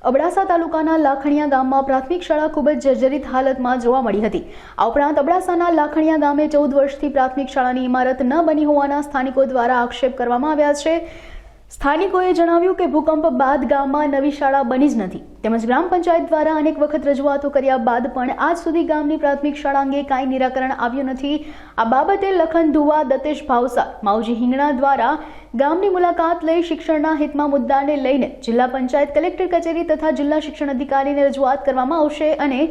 અબડાસા તાલુકાના લાખણીયા ગામમાં પ્રાથમિક શાળા ખૂબ જ જર્જરિત હાલતમાં જોવા મળી હતી। આ ઉપરાંત અબડાસાના લાખણીયા ગામે 14 વર્ષથી પ્રાથમિક શાળાની ઇમારત ન બની હોવાના સ્થાનિકો દ્વારા આક્ષેપ કરવામાં આવ્યા છે। સ્થાનિકોએ જણાવ્યું કે ભૂકંપ બાદ ગામમાં નવી શાળા બની જ નથી, તેમજ ગ્રામ પંચાયત દ્વારા અનેક વખત રજૂઆતો કર્યા બાદ પણ આજ સુધી ગામની પ્રાથમિક શાળા અંગે કાંઈ નિરાકરણ આવ્યું નથી। આ બાબતે લખન ધુવા, દતેશ ભાવસાર, માવજી હિંગણા દ્વારા ગામની મુલાકાત લઈ શિક્ષણના હિતમાં મુદ્દાને લઈને જિલ્લા પંચાયત, કલેક્ટર કચેરી તથા જિલ્લા શિક્ષણ અધિકારીને રજૂઆત કરવામાં આવશે અને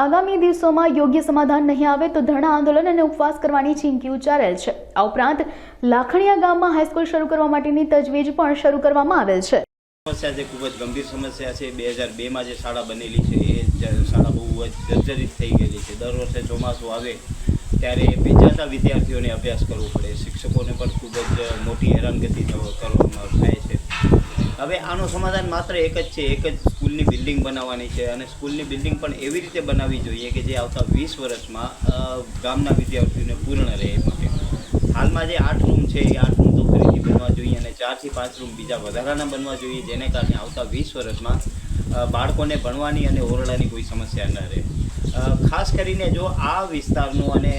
આગામી દિવસોમાં યોગ્ય સમાધાન નહીં આવે તો ધરણા આંદોલન અને ઉપવાસ કરવાની ચીમકી ઉચ્ચારેલ છે। આ ઉપરાંત લાખણીયા ગામમાં હાઈસ્કૂલ શરૂ કરવા માટેની તજવીજ પણ શરૂ કરવામાં આવેલ છે। સમસ્યા જે ખૂબ જ ગંભીર સમસ્યા છે। 2002માં જે શાળા બનેલી છે એ શાળા બહુ જ જર્જરિત થઈ ગયેલી છે। દર વર્ષે ચોમાસું આવે ત્યારે ભેજાતા વિદ્યાર્થીઓને અભ્યાસ કરવો પડે, શિક્ષકોને પણ ખૂબ જ મોટી હેરાનગતિ કરવામાં થાય છે। હવે આનું સમાધાન માત્ર એક જ છે, એક જ સ્કૂલની બિલ્ડિંગ બનાવવાની છે અને સ્કૂલની બિલ્ડિંગ પણ એવી રીતે બનાવવી જોઈએ કે જે આવતા 20 વર્ષમાં ગામના વિદ્યાર્થીઓને પૂર્ણ રહે એ માટે। હાલમાં જે 8 રૂમ છે એ 8 રૂમ તો ફરીથી બનવા જોઈએ અને 4 થી 5 રૂમ બીજા વધારાના બનવા જોઈએ, જેને કારણે આવતા 20 વર્ષમાં બાળકોને ભણવાની અને ઓરડાની કોઈ સમસ્યા ન રહે। ખાસ કરીને જો આ વિસ્તારનું અને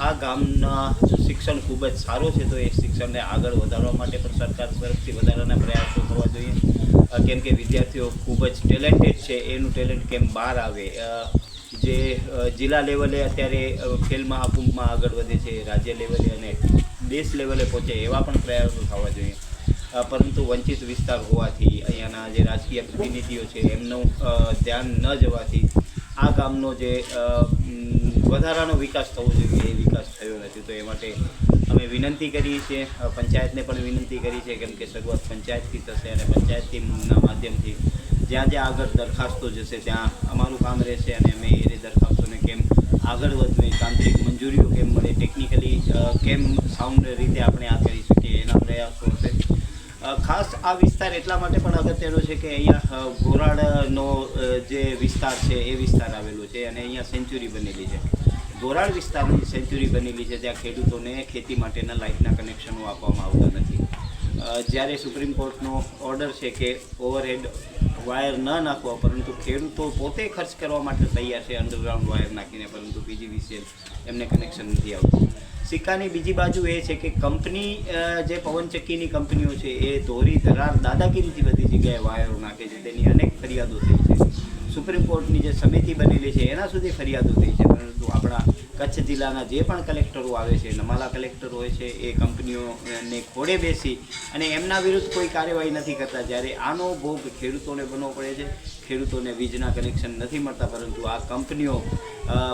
આ ગામના શિક્ષણ ખૂબ જ સારું છે તો એ શિક્ષણને આગળ વધારવા માટે પણ સરકાર તરફથી વધારાના પ્રયાસો થવા જોઈએ, કેમ કે વિદ્યાર્થીઓ ખૂબ જ ટેલેન્ટેડ છે, એનું ટેલેન્ટ કેમ બહાર આવે। જે જિલ્લા લેવલે અત્યારે ખેલ મહાકુંભમાં આગળ વધે છે, રાજ્ય લેવલે અને દેશ લેવલે પહોંચે એવા પણ પ્રયાસો થવા જોઈએ। પરંતુ વંચિત વિસ્તાર હોવાથી અહીંયાના જે રાજકીય પ્રતિનિધિઓ છે એમનું ધ્યાન ન જવાથી આ ગામનો જે વધારાનો વિકાસ થવો જોઈએ એ વિકાસ થયો નથી। તો એ માટે અમે વિનંતી કરીએ છીએ, પંચાયતને પણ વિનંતી કરી છે, કેમ કે શરૂઆત પંચાયતથી થશે અને પંચાયતના માધ્યમથી જ્યાં જ્યાં આગળ દરખાસ્તો જશે ત્યાં અમારું કામ રહેશે અને અમે એ દરખાસ્તોને કેમ આગળ વધવી, તાંત્રિક મંજૂરીઓ કેમ મળે, ટેકનિકલી કેમ સાઉન્ડ રીતે આપણે આ કરી શકીએ એના પ્રયાસો હશે। ખાસ આ વિસ્તાર એટલા માટે પણ અગત્યનો છે કે અહીંયા ગોરાડનો જે વિસ્તાર છે એ વિસ્તાર આવેલો છે અને અહીંયા સેન્ચુરી બનેલી છે। ગોરાડ વિસ્તારની સેન્ચુરી બનેલી છે ત્યાં ખેડૂતોને ખેતી માટેના લાઇટના કનેક્શનો આપવામાં આવતા નથી। જ્યારે સુપ્રીમ કોર્ટનો ઓર્ડર છે કે ઓવરહેડ વાયર ન નાખવા, પરંતુ ખેડૂતો પોતે ખર્ચ કરવા માટે તૈયાર છે અંડરગ્રાઉન્ડ વાયર નાખીને, પરંતુ PGVCL એમને કનેક્શન નથી આવતું। સિક્કાની બીજી બાજુ એ છે કે કંપની જે પવનચક્કીની કંપનીઓ છે એ ધોરી ધરાર દાદાગીરીથી બધી જગ્યાએ વાયરો નાખે છે, તેની અનેક ફરિયાદો થઈ છે। સુપ્રીમ કોર્ટની જે સમિતિ બનેલી છે એના સુધી ફરિયાદો થઈ છે, પરંતુ આપણા કચ્છ જિલ્લાના જે પણ કલેક્ટરો આવે છે, નમાલા કલેક્ટર હોય છે, એ કંપનીઓને ખોળે બેસી અને એમના વિરુદ્ધ કોઈ કાર્યવાહી નથી કરતા। જ્યારે આનો ભોગ ખેડૂતોને બનવો પડે છે। ખેડૂતોને વીજના કનેક્શન નથી મળતા, પરંતુ આ કંપનીઓ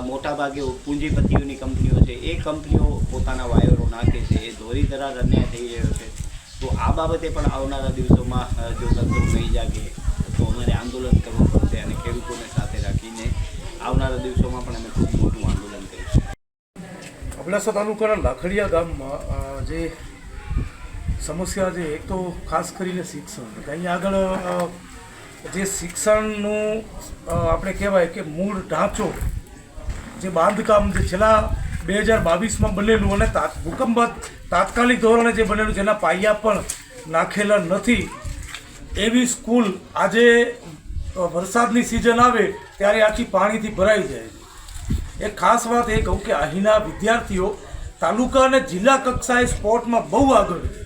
મોટાભાગે પૂંજીપતિઓની કંપનીઓ છે, એ કંપનીઓ પોતાના વાયરો નાખે છે, એ ધોરી ધરાર અન્યાય થઈ રહ્યો છે। તો આ બાબતે પણ આવનારા દિવસોમાં જો તંત્ર નહીં જાગે તો અમારે આંદોલન કરવું પડશે અને ખેડૂતોને સાથે રાખીને આવનારા દિવસોમાં પણ અમે ખૂબ મોટું આંદોલન કરીશું। અબડાસા તાલુકાના લાખણીયા ગામમાં જે સમસ્યા છે, એક તો ખાસ કરીને શિક્ષણ, અહીંયા આગળ જે શિક્ષણનું આપણે કહેવાય કે મૂળ ઢાંચો, જે બાંધકામ જે છેલ્લા 2022માં બનેલું અને ભૂકંપ બાદ તાત્કાલિક ધોરણે જે બનેલું જેના પાયા પણ નાખેલા નથી, એવી સ્કૂલ આજે વરસાદની સિઝન આવે ત્યારે આખી પાણીથી ભરાઈ જાય છે। એક ખાસ વાત એ કહું કે અહીંના વિદ્યાર્થીઓ તાલુકા અને જિલ્લા કક્ષાએ સ્પોર્ટમાં બહુ આગળ છે।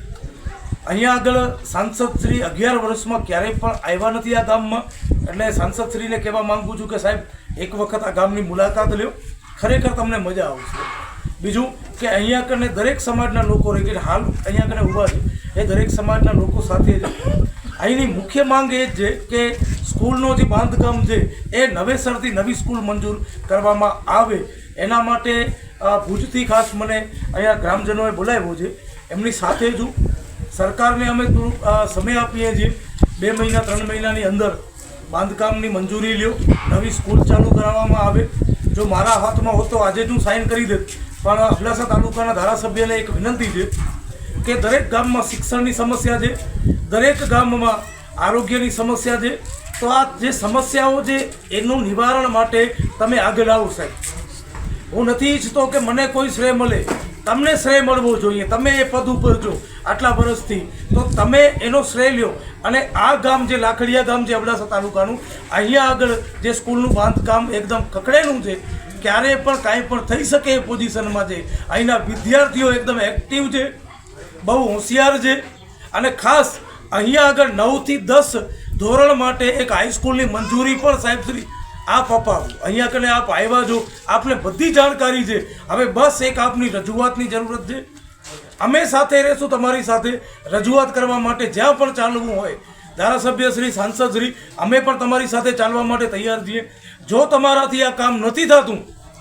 અહીંયા આગળ સાંસદશ્રી 11 વર્ષમાં ક્યારેય પણ આવ્યા નથી આ ગામમાં, એટલે સાંસદશ્રીને કહેવા માગું છું કે સાહેબ એક વખત આ ગામની મુલાકાત લ્યો, ખરેખર તમને મજા આવશે। બીજું કે અહીંયા કને દરેક સમાજના લોકો રહી ગયા, હાલ અહીંયા કને ઊભા છે એ દરેક સમાજના લોકો સાથે છે। અહીંની મુખ્ય માંગ એ જ છે કે સ્કૂલનો જે બાંધકામ છે એ નવેસરથી નવી સ્કૂલ મંજૂર કરવામાં આવે, એના માટે ભુજથી ખાસ મને અહીંયા ગ્રામજનોએ બોલાવ્યો છે। એમની સાથે જ સરકારને અમે સમય આપીએ છીએ, 2 મહિના 3 મહિનાની અંદર બાંધકામની મંજૂરી લ્યો, નવી સ્કૂલ ચાલુ કરાવવામાં આવે। જો મારા હાથમાં હોત તો આજે જ હું સાઇન કરી દેત, પણ અબડાસા તાલુકાના ધારાસભ્યને એક વિનંતી છે કે દરેક ગામમાં શિક્ષણની સમસ્યા છે, દરેક ગામમાં આરોગ્યની સમસ્યા છે, તો આ જે સમસ્યાઓ છે એનું નિવારણ માટે તમે આગળ આવો સાહેબ। હું નથી ઈચ્છતો કે મને કોઈ શ્રેય મળે, તમને શ્રેય મળવો જોઈએ. તમે એ પદ ઉપર છો આટલા વર્ષથી, તો તમે એનો શ્રેય લ્યો. અને આ ગામ જે લાખડીયા ગામ છે અબડાસા તાલુકાનું, અહીંયા આગળ જે સ્કૂલનું બાંધકામ એકદમ કકડેલું છે, ક્યારે પણ કાંઈ પણ થઈ શકે એ પોઝિશનમાં છે. અહીંના વિદ્યાર્થીઓ એકદમ એક્ટિવ છે, બહુ હોશિયાર છે. અને ખાસ અહીંયા આગળ 9 થી 10 ધોરણ માટે એક હાઈસ્કૂલની મંજૂરી પણ સાહેબશ્રી આપ અપાવો. અહીંયા કને આપ આવ્યા છો, આપને બધી જાણકારી છે. હવે બસ એક આપની રજૂઆતની જરૂરત છે. અમે સાથે રહેશું તમારી સાથે રજૂઆત કરવા માટે. જ્યાં પણ ચાલવું હોય, ધારાસભ્યશ્રી, સાંસદશ્રી, અમે પણ તમારી સાથે ચાલવા માટે તૈયાર છીએ. જો તમારાથી આ કામ નથી થતું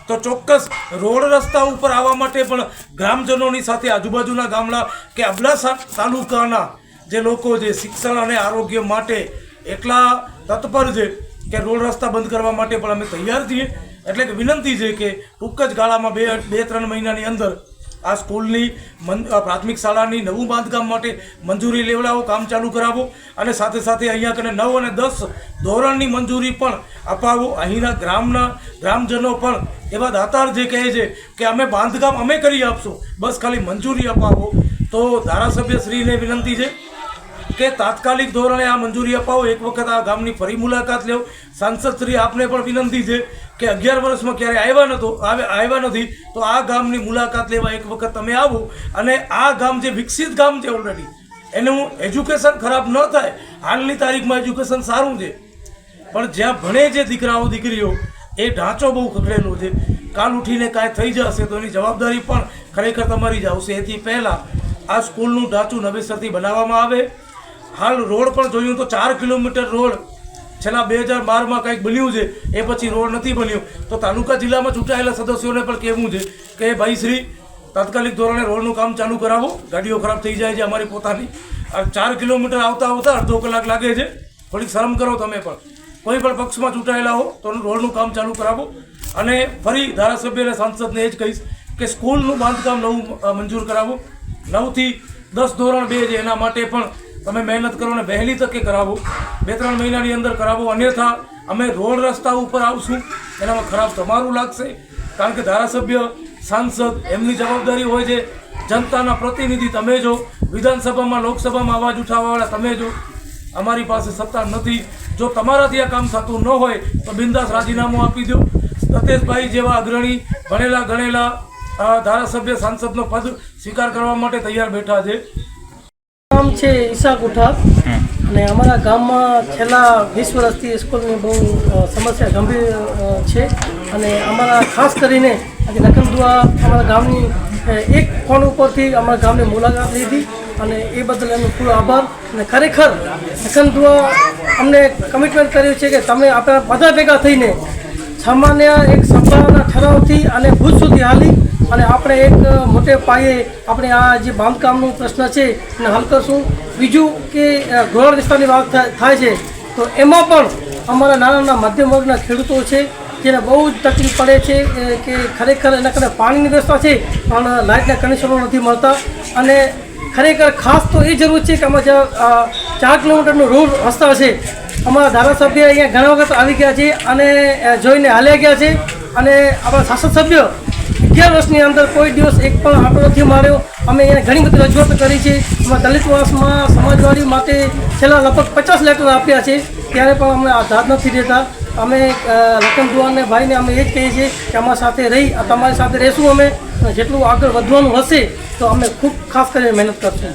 તો ચોક્કસ રોડ રસ્તા ઉપર આવવા માટે પણ ગ્રામજનોની સાથે આજુબાજુના ગામડા કે અબડાસા તાલુકાના જે લોકો જે શિક્ષણ અને આરોગ્ય માટે એટલા તત્પર છે કે રોડ રસ્તા બંધ કરવા માટે પણ અમે તૈયાર છીએ. એટલે કે વિનંતી છે કે ટૂંક જ ગાળામાં 2-3 મહિનાની અંદર આ સ્કૂલની પ્રાથમિક શાળાની નવું બાંધકામ માટે મંજૂરી લેવડાવો, કામ ચાલુ કરાવો. અને સાથે સાથે અહીંયા કને 9 અને 10 ધોરણની મંજૂરી પણ અપાવો. અહીંના ગ્રામજનો પણ એવા દાતાર જે કહે છે કે અમે બાંધકામ અમે કરી આપશું, બસ ખાલી મંજૂરી અપાવો. તો ધારાસભ્યશ્રીને વિનંતી છે કે તાત્કાલિક ધોરણે આ મંજૂરી અપાવો. એક વખત આ ગામની ફરી મુલાકાત લેવો. સાંસદશ્રી આપને પણ વિનંતી છે કે 11 વર્ષમાં ક્યારે આવ્યા નથી, તો આ ગામની મુલાકાત લેવા એક વખત તમે આવો. અને આ ગામ જે વિકસિત ગામ છે ઓલરેડી, એનું એજ્યુકેશન ખરાબ ન થાય. હાલની તારીખમાં એજ્યુકેશન સારું છે, પણ જ્યાં ભણે છે દીકરાઓ દીકરીઓ, એ ઢાંચો બહુ ખખડેલો છે. કાલ ઉઠીને કાંઈ થઈ જશે તો એની જવાબદારી પણ ખરેખર તમારી જ આવશે. એથી પહેલાં આ સ્કૂલનું ઢાંચું નવેસરથી બનાવવામાં આવે. હાલ રોડ પણ જોયું તો 4 કિલોમીટર રોડ છેલ્લા 2012માં કંઈક બન્યું છે, એ પછી રોડ નથી બન્યો. તો તાલુકા જિલ્લામાં ચૂંટાયેલા સદસ્યોને પણ કહેવું છે કે ભાઈ શ્રી, તાત્કાલિક ધોરણે રોડનું કામ ચાલુ કરાવો. ગાડીઓ ખરાબ થઈ જાય છે અમારી પોતાની. 4 કિલોમીટર આવતા અડધો કલાક લાગે છે. થોડીક શરમ કરો તમે પણ. કોઈ પણ પક્ષમાં ચૂંટાયેલા હો તો રોડનું કામ ચાલુ કરાવો. અને ફરી ધારાસભ્ય અને સાંસદને એ જ કહીશ કે સ્કૂલનું બાંધકામ નવું મંજૂર કરાવો. 9 થી 10 ધોરણ 2 છે, એના માટે પણ તમે મહેનત કરો ને વહેલી તકે કરાવો. 2-3 મહિનાની અંદર કરાવો. અન્યથા અમે રોડ રસ્તા ઉપર આવશું, એનામાં ખરાબ તમારું લાગશે. કારણ કે ધારાસભ્ય, સાંસદ, એમની જવાબદારી હોય છે. જનતાના પ્રતિનિધિ તમે જો, વિધાનસભામાં, લોકસભામાં અવાજ ઉઠાવવાવાળા તમે જો. અમારી પાસે સત્તા નથી. જો તમારાથી આ કામ થતું ન હોય તો બિંદાસ રાજીનામું આપી દો. સતેશભાઈ જેવા અગ્રણી, ભણેલા ગણેલા ધારાસભ્ય, સાંસદનો પદ સ્વીકાર કરવા માટે તૈયાર બેઠા છે. નામ છે ઈશા કુઠાર, અને અમારા ગામમાં છેલ્લા 20 વર્ષથી સ્કૂલની બહુ સમસ્યા ગંભીર છે. અને અમારા ખાસ કરીને આજે લખનદુઆ અમારા ગામની એક ફોન ઉપરથી અમારા ગામની મુલાકાત લીધી, અને એ બદલ એનો પૂરો આભાર. અને ખરેખર લખનદુઆ અમને કમિટમેન્ટ કર્યું છે કે તમે આપણે બધા ભેગા થઈને સામાન્ય એક સભાના ઠરાવથી અને ભુજ સુધી હાલી અને આપણે એક મોટે પાયે આપણે આ જે બાંધકામનો પ્રશ્ન છે એને હલ કરશું. બીજું કે ગોળ વિસ્તારની વાત થાય છે તો એમાં પણ અમારા નાના મધ્યમ વર્ગના ખેડૂતો છે જેને બહુ જ તકલીફ પડે છે કે ખરેખર એના કારણે પાણીની વ્યવસ્થા છે પણ લાઇટના કનેક્શનો નથી મળતા. અને ખરેખર ખાસ તો એ જરૂર છે કે અમારા જ્યાં 4 કિલોમીટરનો રોડ રસ્તા છે, અમારા ધારાસભ્ય અહીંયા ઘણા વખત આવી ગયા છે અને જોઈને હાલ્યા ગયા છે. અને આપણા સાંસદ સભ્ય 11 વર્ષની અંદર કોઈ દિવસ એક પણ આંટો નથી માર્યો. અમે એને ઘણી બધી રજૂઆતો કરી છે. અમે દલિતવાસમાં સમાજવાદી માટે છેલ્લા લગભગ 50 લેટર આપ્યા છે, ત્યારે પણ અમને આધાર નથી દેતા. અમે લખનદુઆને ભાઈને અમે એ જ કહીએ છીએ કે અમારી સાથે રહી તમારી સાથે રહીશું. અમે જેટલું આગળ વધવાનું હશે તો અમે ખૂબ ખાસ કરીને મહેનત કરશું.